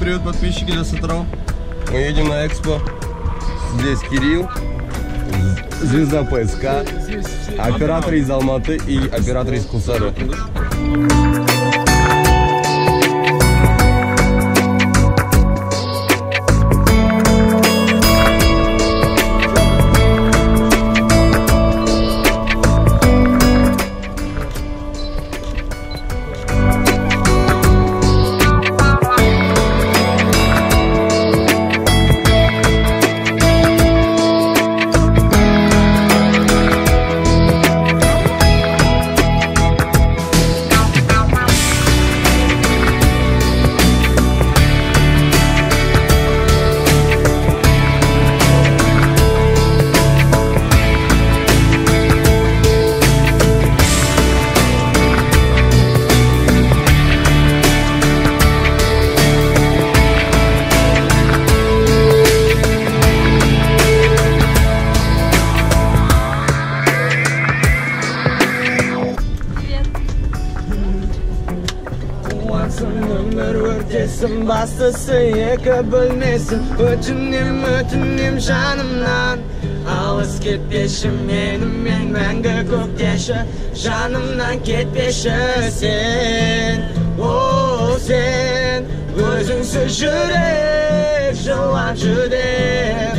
привет, подписчики Досатро. Мы едем на Экспо. Здесь Кирилл, звезда ПСК, оператор из Алматы и оператор из Кулсары. Bastısı yaka bölmesin Ötünüm canımdan Ağız ketpeşim benim мәңгі көктеші Жанымнан кетпеші sen O sen Өзіңсіз жүрек жылап жүдеп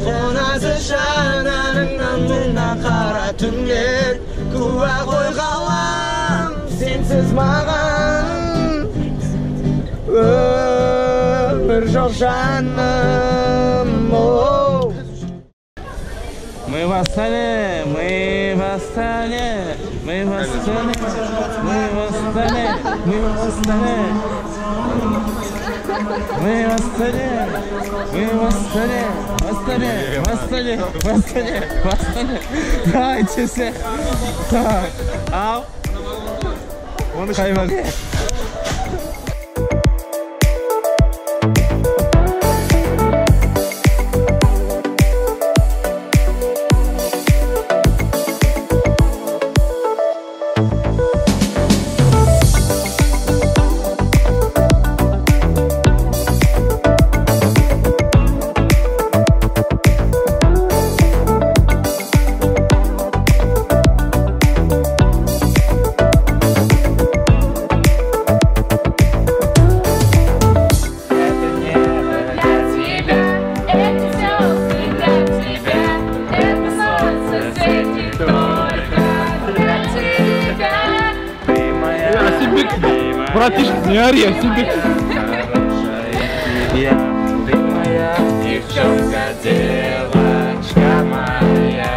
Қонасы жанарыңнан мына қара түндер Куә қойғалам сенсіз маған Өмір жоқ жаным Мы восстали, мы восстали, мы восстали, мы восстали, мы восстали, мы восстали, мы восстали, восстали, восстали, восстали, восстали. Давайте все. Так, ау. Хайваге. Братишка, не ори, я себе. Ты моя девчонка, девочка моя.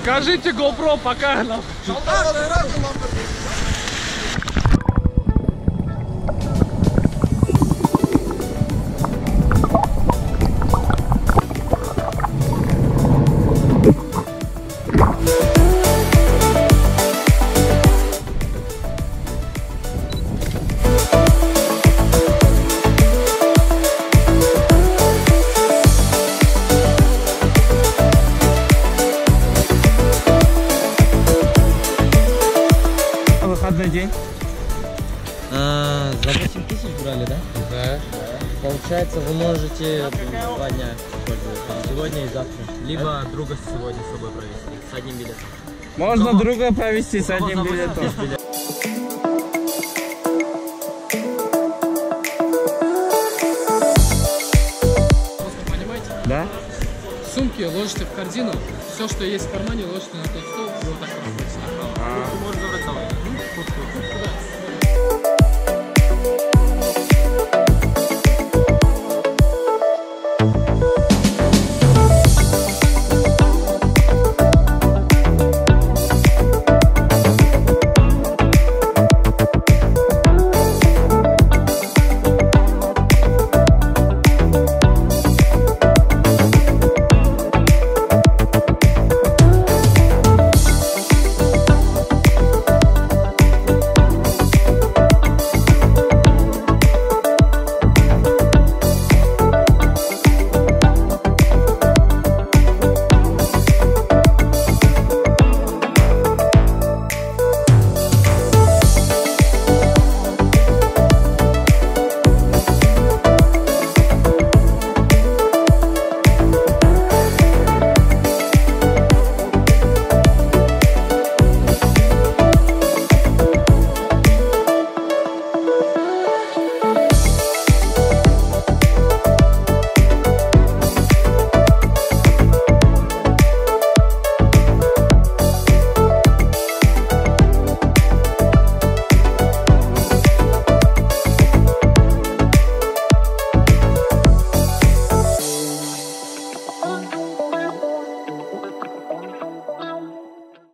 Скажите GoPro, пока нам. Выходной день. За 8 тысяч брали, да? Да. Получается, вы можете 2 дня пользоваться, сегодня и завтра. Либо друга сегодня с собой провести, с одним билетом. Можно друга провести с одним билетом. Понимаете? Да? Сумки ложите в корзину, все, что есть в кармане, ложите на тот стол, и вот так раскрутите.